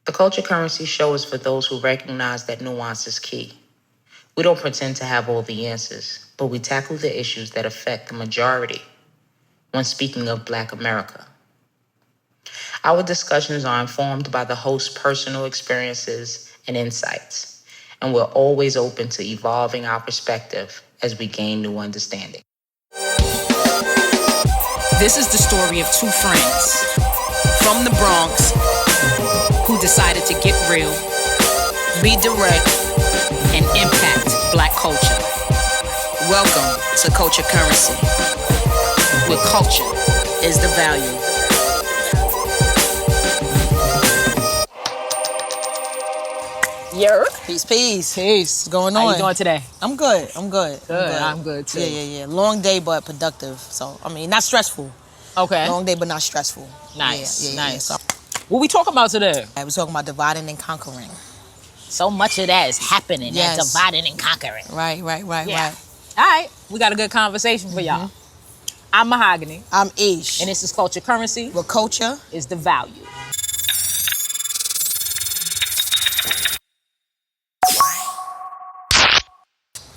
The culture currency show is for those who recognize that nuance is key. We don't pretend to have all the answers, but we tackle the issues that affect the majority when speaking of Black America. Our discussions are informed by the host's personal experiences and insights, and we're always open to evolving our perspective as we gain new understanding. This is the story of two friends from the Bronx who decided to get real, be direct, and impact Black culture. Welcome to Culture Currency, where culture is the value. Yerk. Peace, peace. Peace. What's going on? How you doing today? I'm good. I'm good too. Yeah. Long day, but productive. So, not stressful. Okay. Long day, but not stressful. Nice. Nice. So, what we talking about today? I was talking about dividing and conquering. So much of that is happening. Yes. That dividing and conquering. Right. All right. We got a good conversation for y'all. I'm Mahogany. I'm Ish. And this is Culture Currency. Where culture is the value.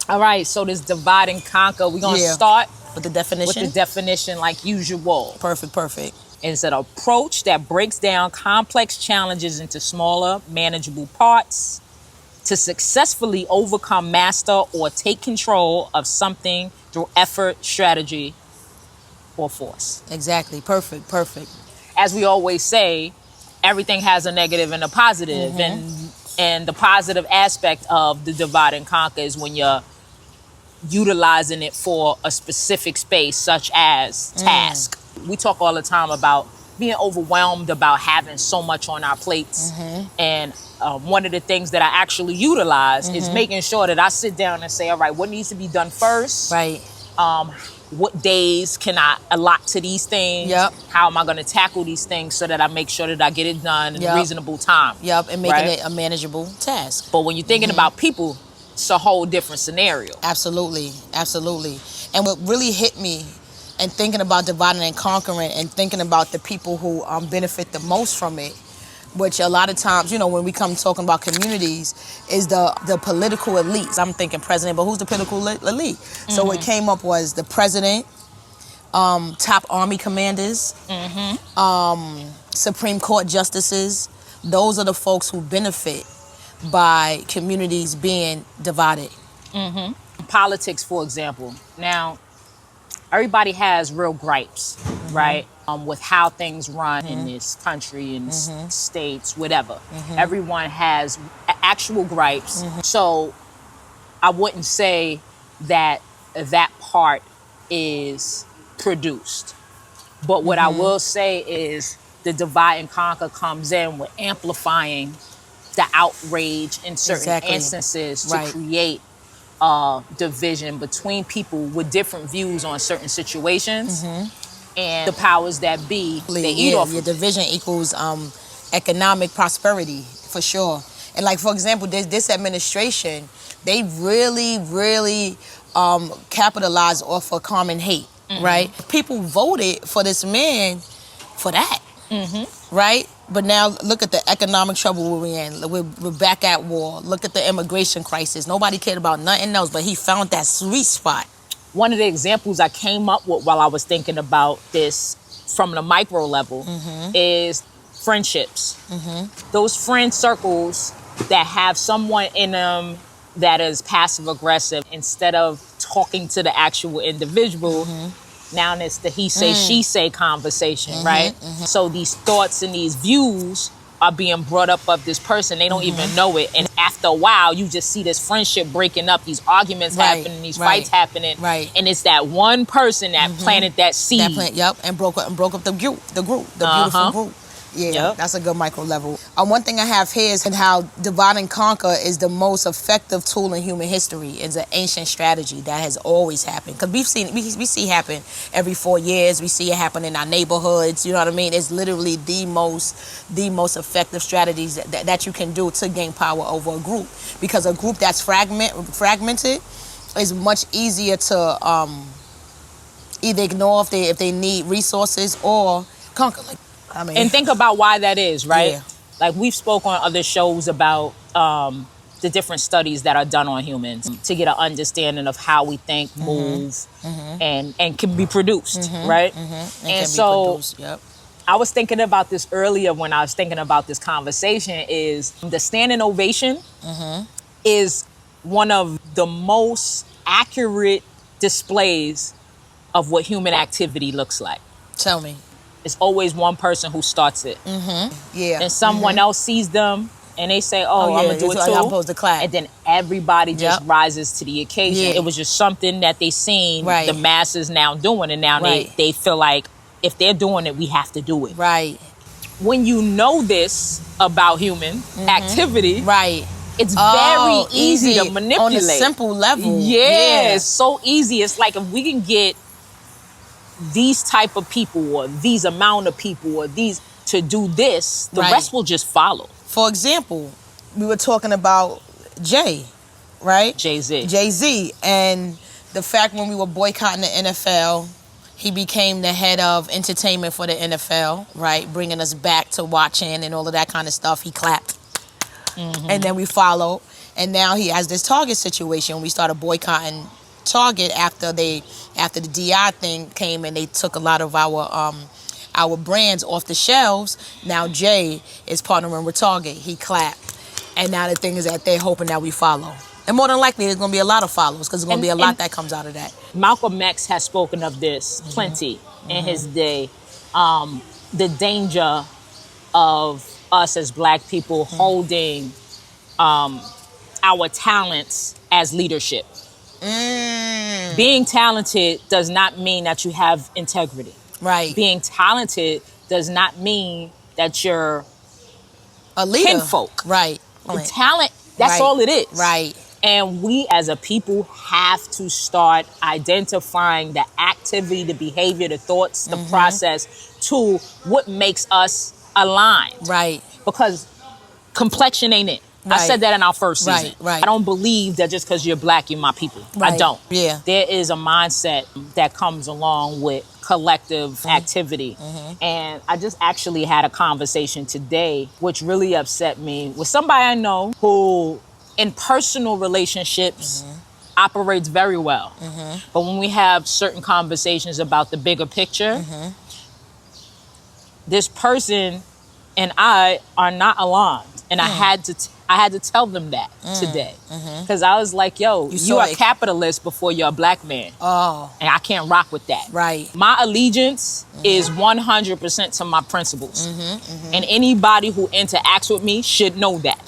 All right, so this divide and conquer, we're going to start with the definition like usual. Perfect. It's an approach that breaks down complex challenges into smaller, manageable parts to successfully overcome, master, or take control of something through effort, strategy, or force. Exactly. Perfect. As we always say, everything has a negative and a positive. And the positive aspect of the divide and conquer is when you're utilizing it for a specific space, such as task. We talk all the time about being overwhelmed about having so much on our plates. And one of the things that I actually utilize is making sure that I sit down and say, all right, what needs to be done first? Right. What days can I allot to these things? Yep. How am I going to tackle these things so that I make sure that I get it done in a reasonable time? Yep, and making it a manageable task. But when you're thinking about people, it's a whole different scenario. Absolutely. And what really hit me in thinking about dividing and conquering and thinking about the people who benefit the most from it, which a lot of times, when we come talking about communities, is the political elites. I'm thinking president, but who's the political elite? So what came up was the president, top army commanders, Supreme Court justices. Those are the folks who benefit by communities being divided. Politics, for example. Now, everybody has real gripes, right? With how things run in this country, in states, whatever. Everyone has actual gripes. So I wouldn't say that part is produced. But what I will say is the divide and conquer comes in with amplifying the outrage in certain instances to create division between people with different views on certain situations. And the powers that be, they eat off of division equals economic prosperity, for sure. And like, for example, this administration, they really capitalized off of common hate, right? People voted for this man for that, right? But now look at the economic trouble we're in. We're back at war. Look at the immigration crisis. Nobody cared about nothing else, but he found that sweet spot. One of the examples I came up with while I was thinking about this from the micro level is friendships. Those friend circles that have someone in them that is passive aggressive, instead of talking to the actual individual, now it's the he say, she say conversation, right? So these thoughts and these views are being brought up of this person. They don't even know it. And after a while, you just see this friendship breaking up, these arguments happening, these fights happening. And it's that one person that planted that seed. And broke up the beautiful group. Yeah, that's a good micro level. One thing I have here is how divide and conquer is the most effective tool in human history. It's an ancient strategy that has always happened. Because we see it happen every 4 years. We see it happen in our neighborhoods. You know what I mean? It's literally the most effective strategies that you can do to gain power over a group. Because a group that's fragmented is much easier to either ignore if they need resources or conquer. And think about why that is, right? Like we've spoke on other shows about the different studies that are done on humans to get an understanding of how we think, move, and can be produced, right? And so Yep. I was thinking about this earlier when I was thinking about this conversation is the standing ovation is one of the most accurate displays of what human activity looks like. Tell me. It's always one person who starts it. Yeah. Then someone else sees them and they say, oh, I'm going to do it too. I'm supposed to clap. And then everybody just rises to the occasion. Yeah. It was just something that they seen Right. the masses now doing. And now they feel like if they're doing it, we have to do it. Right. When you know this about human activity, Right. it's very easy to manipulate. On a simple level. Yeah, it's so easy. It's like if we can get these type of people or these amount of people or these to do this, the rest will just follow. For example, we were talking about Jay, right? Jay-Z. Jay-Z. And the fact when we were boycotting the NFL, he became the head of entertainment for the NFL, right? Bringing us back to watching and all of that kind of stuff. He clapped. And then we followed. And now he has this Target situation. We started boycotting Target after the DI thing came and they took a lot of our brands off the shelves. Now Jay is partnering with Target. He clapped. And now the thing is that they're hoping that we follow. And more than likely, there's going to be a lot of followers because there's going to be a lot that comes out of that. Malcolm X has spoken of this plenty in his day. The danger of us as Black people holding our talents as leadership. Being talented does not mean that you have integrity. Right. Being talented does not mean that you're a leader. kinfolk. Right. Talent, that's all it is. Right. And we as a people have to start identifying the activity, the behavior, the thoughts, the process to what makes us aligned. Right. Because complexion ain't it. I said that in our first season. Right. I don't believe that just because you're Black, you're my people. Right. I don't. Yeah. There is a mindset that comes along with collective activity. And I just actually had a conversation today, which really upset me, with somebody I know who in personal relationships operates very well. But when we have certain conversations about the bigger picture, this person and I are not aligned. And I had to tell them that today. Because I was like, yo, you are a capitalist before you're a Black man. Oh. And I can't rock with that. Right. My allegiance is 100% to my principles. And anybody who interacts with me should know that.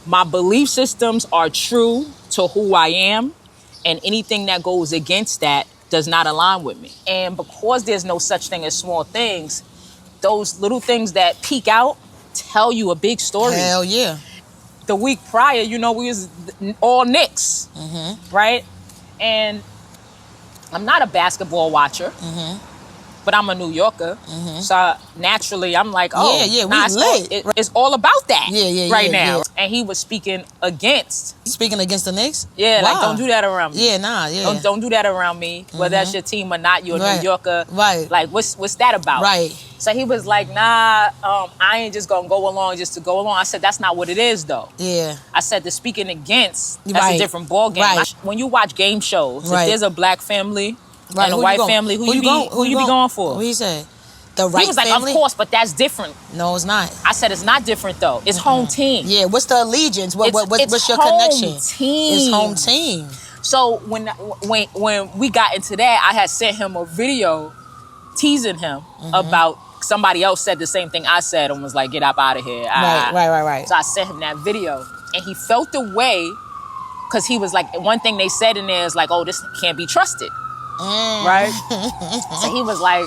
My belief systems are true to who I am. And anything that goes against that does not align with me. And because there's no such thing as small things, those little things that peek out tell you a big story. Hell yeah. The week prior, you know, we was all Knicks, right? And I'm not a basketball watcher, but I'm a New Yorker. So naturally, I'm like, oh, we lit. It's all about that Yeah, now. yeah. And he was speaking against. Speaking against the Knicks? Yeah, Wow. like, don't do that around me. Yeah, nah, yeah. Don't do that around me. Whether that's your team or not, you're a New Yorker. Right. Like, what's that about? Right. So he was like, nah, I ain't just gonna go along just to go along. I said, that's not what it is, though. Yeah. I said, the speaking against, that's a different ballgame. Right. When you watch game shows, if there's a Black family and a Who white you family, who you be going for? What he say? The right He was like, family? of course, but that's different. No, it's not. I said, it's not different, though. It's home team. Yeah, what's the allegiance? What's your home connection? Team. It's home team. So when we got into that, I had sent him a video teasing him about somebody else said the same thing I said and was like, get up out of here. Right. So I sent him that video and he felt the way because he was like, one thing they said in there is like, oh, this can't be trusted. Right? So he was like,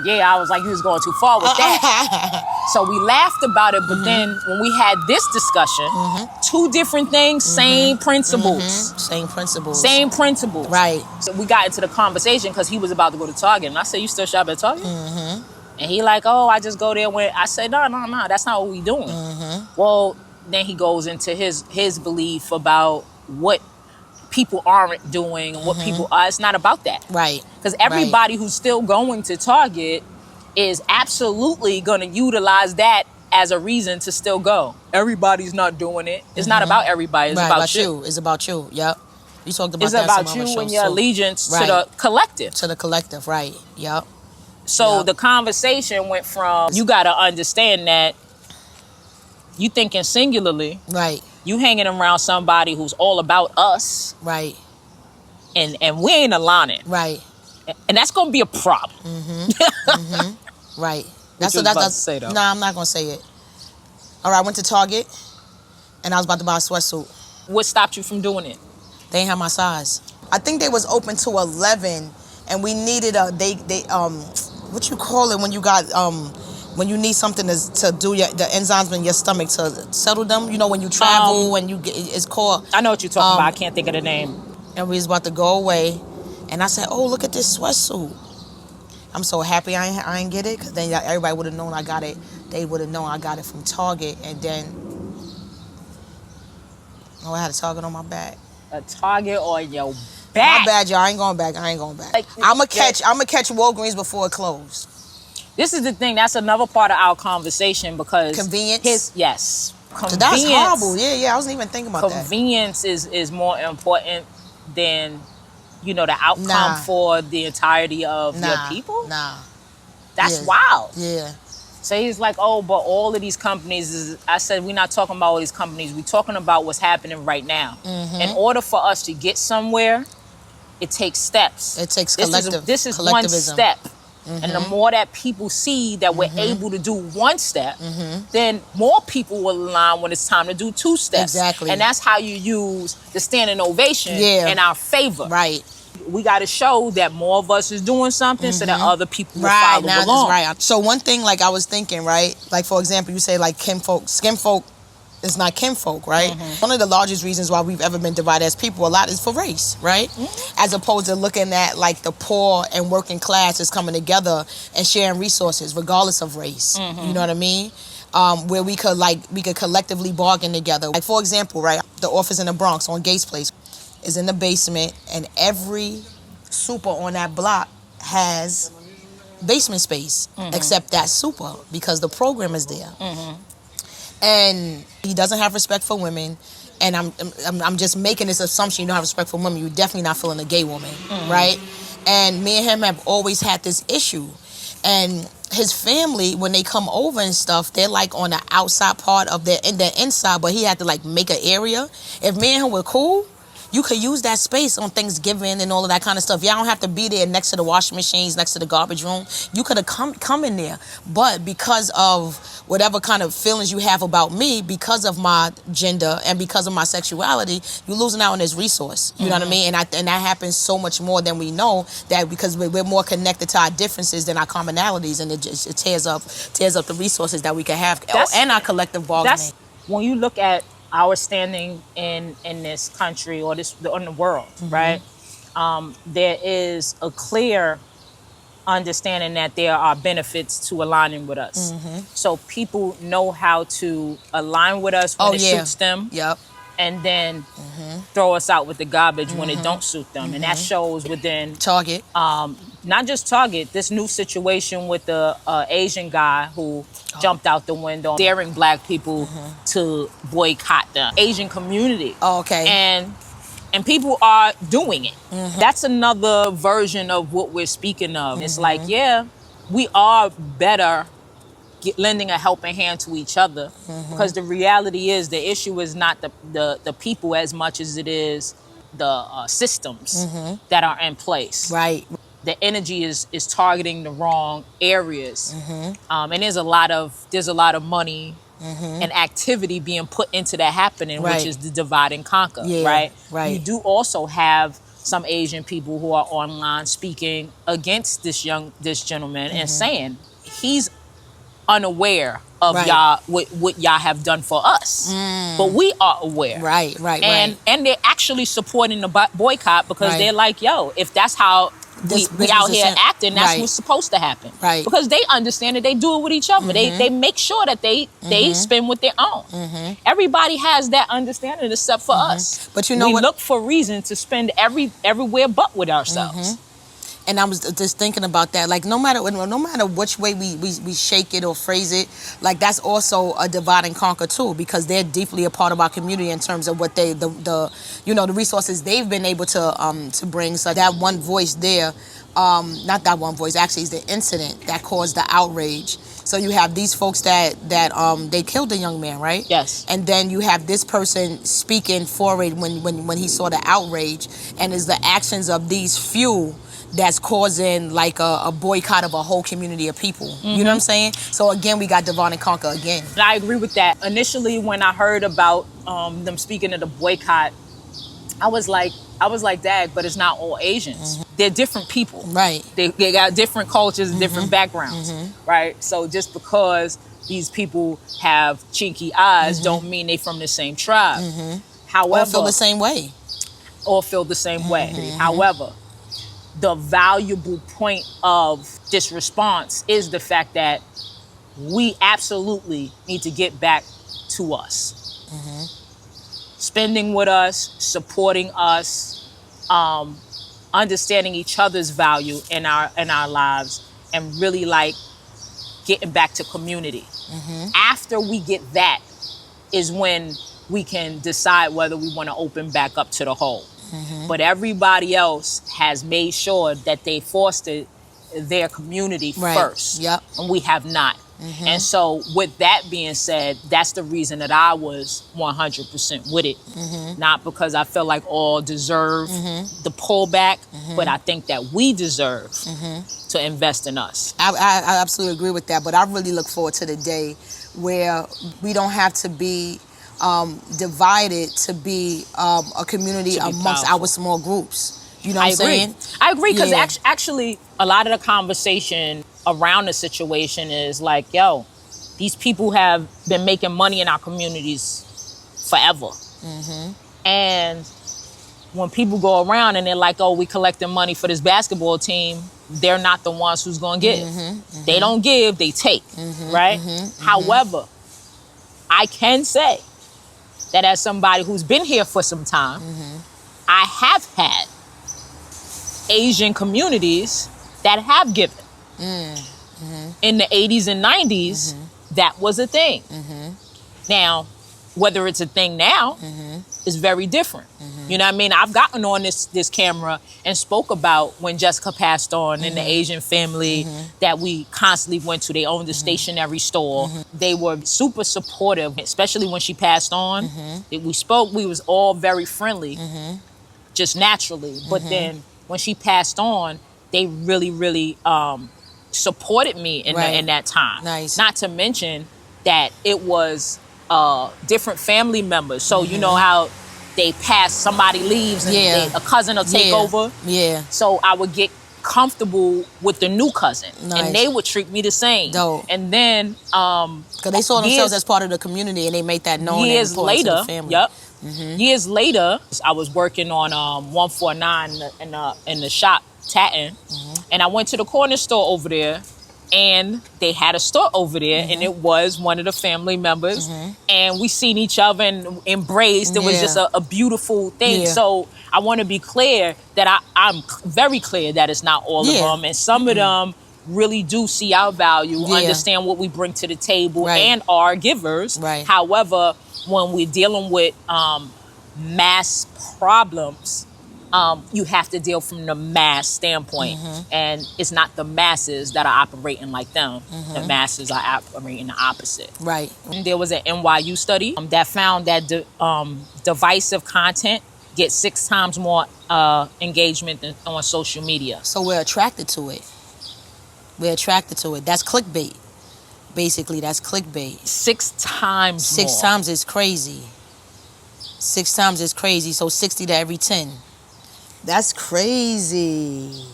yeah, I was like, you was going too far with that. So we laughed about it, but then when we had this discussion, two different things, same principles. Same principles. Same principles. Right. So we got into the conversation because he was about to go to Target. And I said, you still shop at Target? And he like, oh, I just go there when... I said, no, that's not what we doing. Well, then he goes into his belief about what people aren't doing, what people are. It's not about that. Right. Because everybody who's still going to Target is absolutely going to utilize that as a reason to still go. Everybody's not doing it. It's not about everybody. It's about you. It's about you. Yep. You talked about It's that about some other you and shows, your too. allegiance Right. to the collective. To the collective, right. Yep. So Yep. the conversation went from, you got to understand that you thinking singularly. Right. You hanging around somebody who's all about us. Right. And we ain't aligning. Right. And that's going to be a problem. Right. What you was about to say, though? Nah, I'm not going to say it. All right, I went to Target, and I was about to buy a sweatsuit. What stopped you from doing it? They ain't have my size. I think they was open to 11, and we needed what you call it when you got when you need something to do the enzymes in your stomach to settle them. You know, when you travel and you get, it's called. I know what you're talking about. I can't think of the name. And we was about to go away, and I said, "Oh, look at this sweatsuit." I'm so happy I ain't get it, because then everybody would have known I got it. They would have known I got it from Target, and then I had a Target on my back. A Target on your back. My bad, y'all. I ain't going back. Like, I'ma catch Walgreens before it closed. This is the thing. That's another part of our conversation, because Convenience? Yes. Convenience. That's horrible. Yeah. I wasn't even thinking about that. Convenience is more important than, the outcome Nah. for the entirety of your people. Nah. That's Yeah. wild. Yeah. So he's like, oh, but all of these companies I said, we're not talking about all these companies. We're talking about what's happening right now. In order for us to get somewhere, it takes steps. It takes This is one collectivism. step. And the more that people see that we're able to do one step, then more people will align when it's time to do two steps. Exactly. And that's how you use the standing ovation in our favor. Right. We got to show that more of us is doing something so that other people will Right. follow Now along. that's right. So one thing, like I was thinking, right? Like for example, you say like skin folk is not kinfolk, right? One of the largest reasons why we've ever been divided as people a lot is for race, right? As opposed to looking at like the poor and working class is coming together and sharing resources regardless of race. You know what I mean? Where we could collectively bargain together. Like for example, right? The office in the Bronx on Gates Place is in the basement, and every super on that block has basement space except that super, because the program is there. And he doesn't have respect for women. And I'm just making this assumption you don't have respect for women. You're definitely not feeling a gay woman, right? And me and him have always had this issue. And his family, when they come over and stuff, they're like on the outside part of their inside, but he had to like make an area. If me and him were cool, you could use that space on Thanksgiving and all of that kind of stuff. Y'all don't have to be there next to the washing machines, next to the garbage room. You could have come in there. But because of whatever kind of feelings you have about me, because of my gender and because of my sexuality, you're losing out on this resource. You know what I mean? And that happens so much more than we know, that because we're more connected to our differences than our commonalities, and it tears up the resources that we can have and our collective bargaining. When you look at our standing in this country or in the world, right? There is a clear understanding that there are benefits to aligning with us. So people know how to align with us when it suits them. Yep. And then throw us out with the garbage when it don't suit them. And that shows within Target. not just Target, this new situation with the Asian guy who jumped out the window, daring black people to boycott the Asian community. Oh, okay. And people are doing it. That's another version of what we're speaking of. It's like, yeah, we are better lending a helping hand to each other, because the reality is the issue is not the people as much as it is the systems that are in place. Right. The energy is targeting the wrong areas, and there's a lot of money and activity being put into that happening, which is the divide and conquer. Right. You do also have some Asian people who are online speaking against this gentleman and saying he's unaware of y'all what y'all have done for us, but we are aware. Right. And they're actually supporting the boycott because they're like, yo, if that's how we out here acting, that's what's supposed to happen. Right. Because they understand that they do it with each other. They make sure that they spend with their own. Everybody has that understanding except for us. But you know we what? look for reason to spend everywhere but with ourselves. And I was just thinking about that. Like, no matter which way we shake it or phrase it, like, that's also a divide and conquer too, because they're deeply a part of our community in terms of what the resources they've been able to bring. So that one voice there, not that one voice, actually, is the incident that caused the outrage. So you have these folks that they killed the young man, right? Yes. And then you have this person speaking for it when he saw the outrage, and it's the actions of these few that's causing like a boycott of a whole community of people. You know what I'm saying? So again, we got divide and conquer again. And I agree with that. Initially, when I heard about them speaking of the boycott, I was like, Dag, but it's not all Asians. They're different people. Right. They got different cultures and different backgrounds, right? So just because these people have cheeky eyes don't mean they from the same tribe. However, Or feel the same way. However, the valuable point of this response is the fact that we absolutely need to get back to us. Spending with us, supporting us, understanding each other's value in our lives, and really like getting back to community. After we get that is when we can decide whether we want to open back up to the whole. But everybody else has made sure that they fostered their community first. Yep. And we have not. And so with that being said, that's the reason that I was 100% with it. Not because I feel like all deserve the pullback, but I think that we deserve to invest in us. I absolutely agree with that, but I really look forward to the day where we don't have to be divided to be a community amongst our small groups. You know what I'm saying? I agree, because actually a lot of the conversation around the situation is like, yo, these people have been making money in our communities forever. And when people go around and they're like, oh, we collecting money for this basketball team, they're not the ones who's going to give. They don't give, they take, right? However, I can say that as somebody who's been here for some time, I have had Asian communities that have given. In the 80s and 90s, that was a thing. Now, whether it's a thing now is very different. You know what I mean? I've gotten on this camera and spoke about when Jessica passed on and the Asian family that we constantly went to. They owned a stationery store. They were super supportive, especially when she passed on. We spoke, we was all very friendly, just naturally. But then when she passed on, they really, really supported me in that time. Nice. Not to mention that it was different family members. So you know how they pass, somebody leaves and a cousin will take over. So I would get comfortable with the new cousin. And they would treat me the same. Dope. And then because they saw themselves as part of the community and they made that known. Years later, to the family. Years later, I was working on 149 in the shop, tatting, and I went to the corner store over there, and they had a store over there, and it was one of the family members, and we seen each other and embraced. It was just a beautiful thing. So I want to be clear that I'm very clear that it's not all of them, and some of them really do see our value, understand what we bring to the table, and are givers. However, when we're dealing with mass problems, you have to deal from the mass standpoint. And it's not the masses that are operating like them. The masses are operating the opposite. And there was an NYU study that found that divisive content gets 6 times more engagement than on social media. So we're attracted to it. We're attracted to it. That's clickbait. Basically, that's clickbait. 6 times 6 more. times is crazy. 6 times is crazy. So 60 to every 10. That's crazy.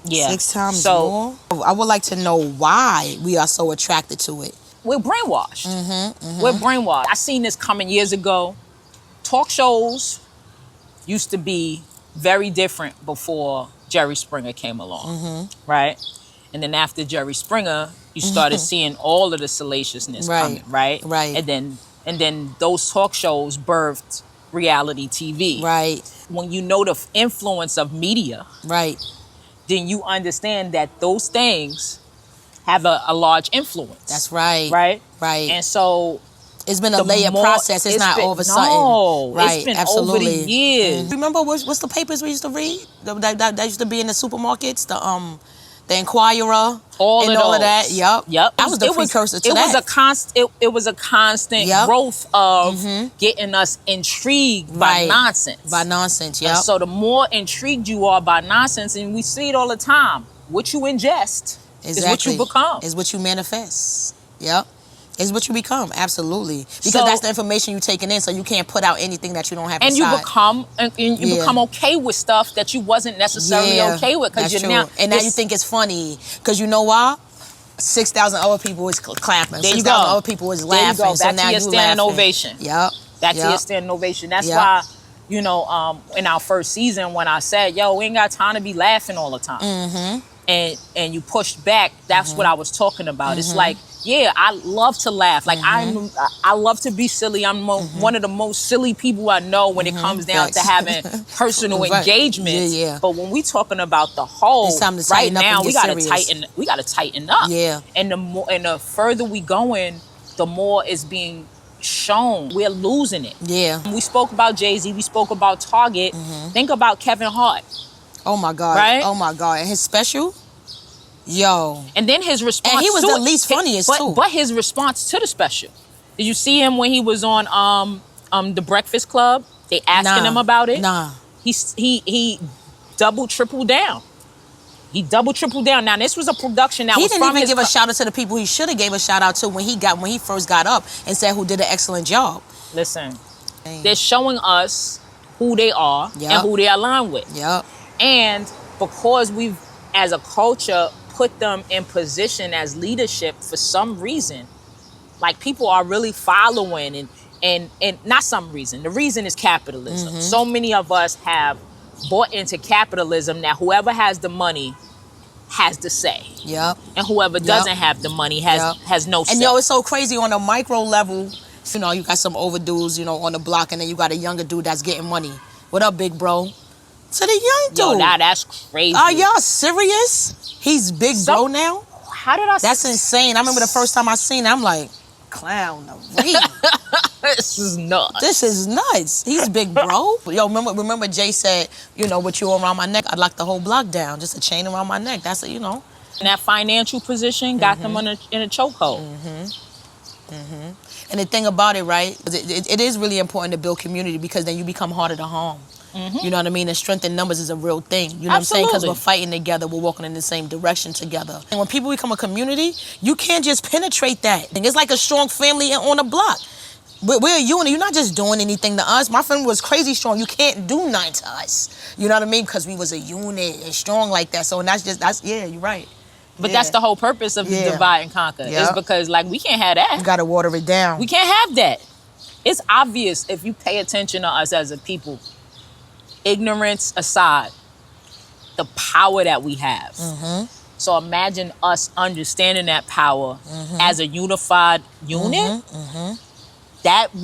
6 times more. I would like to know why we are so attracted to it. We're brainwashed. We're brainwashed. I seen this coming years ago. Talk shows used to be very different before Jerry Springer came along, right? And then after Jerry Springer, you started seeing all of the salaciousness coming, right? And then those talk shows birthed reality TV. When you know the influence of media, then you understand that those things have a large influence. That's right. Right? Right. And so it's been a layered process. It's not all of a sudden. No, right. It's been Absolutely. over the years. Remember what's the papers we used to read? That used to be in the supermarkets? The Inquirer. All of that. Yep. That was the precursor to that. It was a constant growth of getting us intrigued by nonsense. By nonsense, And so the more intrigued you are by nonsense, and we see it all the time, what you ingest is what you become. Is what you manifest. Yep. Is what you become, absolutely. Because that's the information you're taking in, so you can't put out anything that you don't have inside. And you become okay with stuff that you wasn't necessarily okay with, because you're now. And now you think it's funny, because you know why? 6,000 other people is clapping. 6,000 other people is laughing. There you go. So Back now to your you standing laughing. ovation. Yep. Back to your standing ovation. That's why, in our first season, when I said, "Yo, we ain't got time to be laughing all the time," and you pushed back, that's what I was talking about. It's like, yeah, I love to laugh. Like I love to be silly. I'm one of the most silly people I know when it comes down to having personal engagements. But when we talking about the whole, it's time to right now we gotta tighten up. Yeah. And the further we going, the more it's being shown. We're losing it. Yeah. We spoke about Jay-Z. We spoke about Target. Think about Kevin Hart. Oh my God. Right? Oh my God. And his special? Yo. And then his response. And he was the least funniest too. But his response to the special. Did you see him when he was on the Breakfast Club? They asking him about it. Nah. He double tripled down. He double tripled down. Now this was a production that he was didn't from even give a shout out to the people he should have gave a shout out to when he first got up and said who did an excellent job. Listen, they're showing us who they are and who they align with. Yep. And because we've, as a culture, put them in position as leadership for some reason, like people are really following and not some reason. The reason is capitalism. So many of us have bought into capitalism. Now whoever has the money has the say. Yep. And whoever doesn't have the money has no say. And it's so crazy on a micro level. You got some overdudes, on the block, and then you got a younger dude that's getting money. What up, big bro? To the young dude. Yo, now that's crazy. Are y'all serious? He's big bro now? How did I That's insane. I remember the first time I seen it, I'm like, clown, no way. This is nuts. This is nuts. He's big bro. Yo, remember Jay said, with you around my neck, I'd lock the whole block down. Just a chain around my neck. That's it, And that financial position got them in a chokehold. And the thing about it, right, it is really important to build community, because then you become harder to harm. You know what I mean? And strength in numbers is a real thing. You know what I'm saying? Because we're fighting together, we're walking in the same direction together. And when people become a community, you can't just penetrate that. It's like a strong family on a block. We're a unit. You're not just doing anything to us. My family was crazy strong. You can't do nothing to us. You know what I mean? Because we was a unit and strong like that. So you're right. But that's the whole purpose of the divide and conquer. It's because, we can't have that. You got to water it down. We can't have that. It's obvious if you pay attention to us as a people, ignorance aside, the power that we have. So imagine us understanding that power as a unified unit. That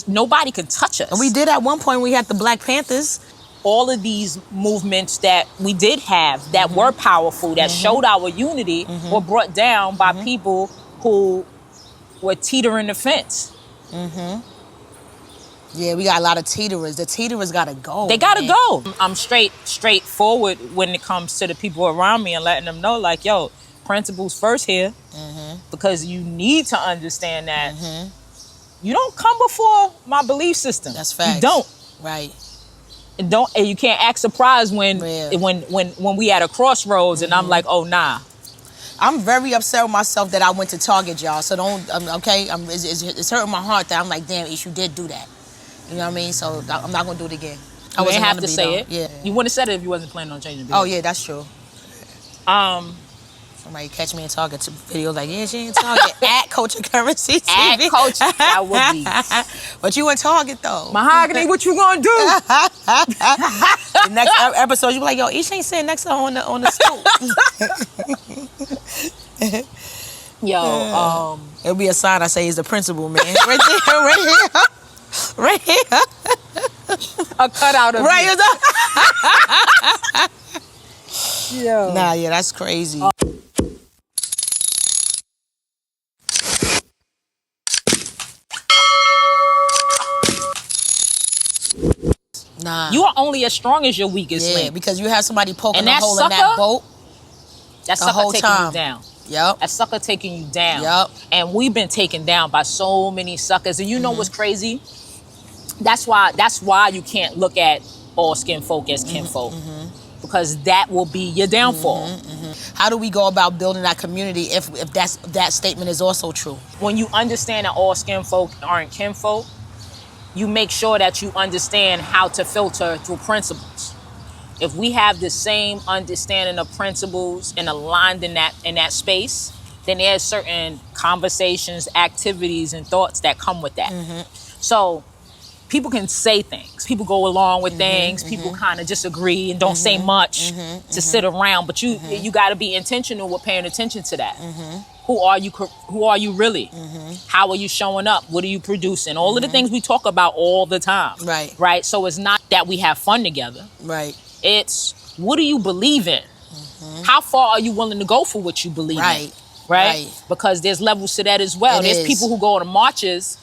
nobody can touch us. And we did at one point. We had the Black Panthers. All of these movements that we did have that were powerful, that showed our unity, were brought down by people who were teetering the fence. Yeah, we got a lot of teeterers. The teeterers gotta go. They gotta go. I'm straightforward when it comes to the people around me and letting them know, yo, principles first here, because you need to understand that you don't come before my belief system. That's facts. You don't. Right. And you can't act surprised when we at a crossroads and I'm like, oh nah. I'm very upset with myself that I went to Target, y'all. So don't, okay? It's hurting my heart that I'm like, damn, Ish, you did do that. You know what I mean? So I'm not gonna do it again. I didn't have to say it. Yeah. You wouldn't have said it if you wasn't planning on changing the video. Oh yeah, that's true. Somebody catch me in Target video like, yeah, she in Target. At Culture Currency TV. At Culture, that would be. But you in Target though. Mahogany, what you gonna do? The next episode, you be like, yo, Ish ain't sitting next to her on the stool. Yo, it'll be a sign I say he's the principal, man. Right there, right here. Right here. A cutout of right you. Yo. Nah, yeah, that's crazy. Nah. You are only as strong as your weakest link. Because you have somebody poking And a that hole in that sucker, boat. That the sucker whole taking time. you down. Yep. That sucker taking you down. Yep. And we've been taken down by so many suckers. And you know what's crazy? That's why you can't look at all skin folk as kinfolk. Because that will be your downfall. How do we go about building that community if that statement is also true? When you understand that all skin folk aren't kinfolk, you make sure that you understand how to filter through principles. If we have the same understanding of principles and aligned in that space, then there's certain conversations, activities, and thoughts that come with that. So people can say things. People go along with things. People kind of just agree and don't say much to sit around. But you got to be intentional with paying attention to that. Who are you really? How are you showing up? What are you producing? All of the things we talk about all the time. Right. So it's not that we have fun together. Right. It's what do you believe in? How far are you willing to go for what you believe in? Right. Because there's levels to that as well. There's people who go to marches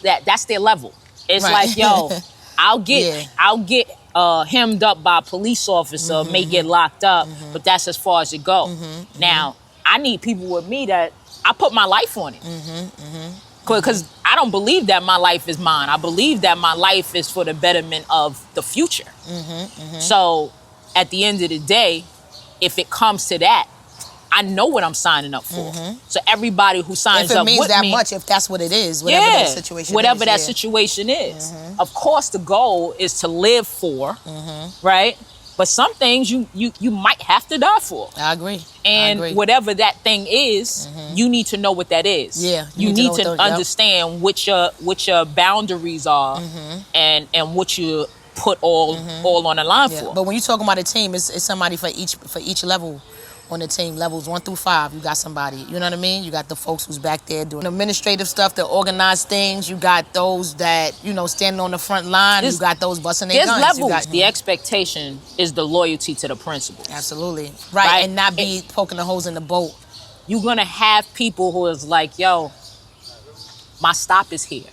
that's their level. It's like, yo, I'll get hemmed up by a police officer, may get locked up, but that's as far as it go. Now, I need people with me that I put my life on it. Because I don't believe that my life is mine. I believe that my life is for the betterment of the future. So at the end of the day, if it comes to that, I know what I'm signing up for. So everybody who signs up with me... If it means that much, if that's what it is, whatever that situation is. Whatever that situation is. Of course, the goal is to live for, right? But some things you might have to die for. I agree. And whatever that thing is, you need to know what that is. Yeah. You need to understand what your boundaries are and what you put all on the line for. But when you're talking about a team, it's somebody for each level on the team. Levels 1 through 5, you got somebody. You know what I mean? You got the folks who's back there doing administrative stuff, that organize things. You got those that, standing on the front line. You got those busting their guns. There's levels. The expectation is the loyalty to the principles. Absolutely. Right. And not be poking the holes in the boat. You're going to have people who is like, yo, my stop is here.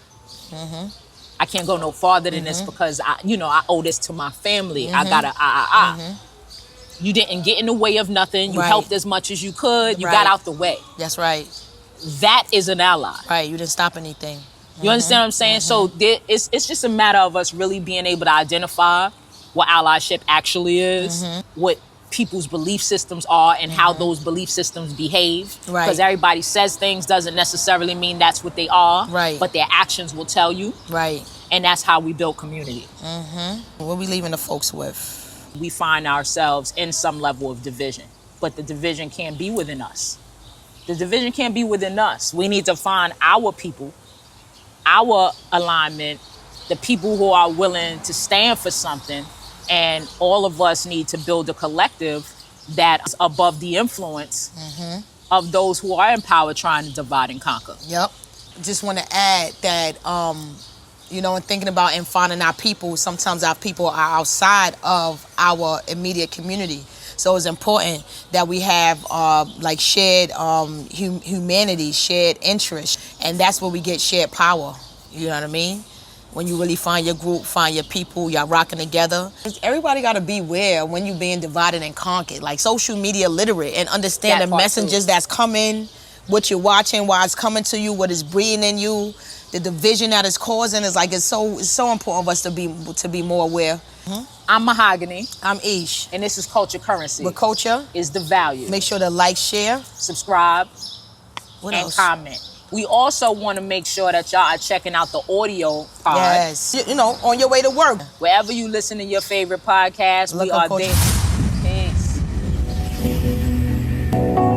I can't go no farther than this because I owe this to my family. I gotta You didn't get in the way of nothing. You helped as much as you could. You got out the way. That's right. That is an ally. Right. You didn't stop anything. You understand what I'm saying? So it's just a matter of us really being able to identify what allyship actually is, what people's belief systems are, and how those belief systems behave. Right. Because everybody says things doesn't necessarily mean that's what they are. Right. But their actions will tell you. Right. And that's how we build community. What are we leaving the folks with? We find ourselves in some level of division, but the division can't be within us. The division can't be within us. We need to find our people, our alignment, the people who are willing to stand for something, and all of us need to build a collective that's above the influence of those who are in power trying to divide and conquer. Yep. Just want to add that, and thinking about and finding our people, sometimes our people are outside of our immediate community. So it's important that we have shared humanity, shared interest, and that's where we get shared power. You know what I mean? When you really find your group, find your people, y'all rocking together. Everybody got to be aware when you being divided and conquered, like social media literate, and understand the messages that's coming, what you're watching, why it's coming to you, what is breeding in you. The division that it's causing is it's so important for us to be more aware. I'm Mahogany. I'm Ish. And this is Culture Currency. But culture is the value. Make sure to like, share, subscribe, and else? Comment. We also want to make sure that y'all are checking out the audio pod. Yes. On your way to work. Wherever you listen to your favorite podcast, we are there. Peace.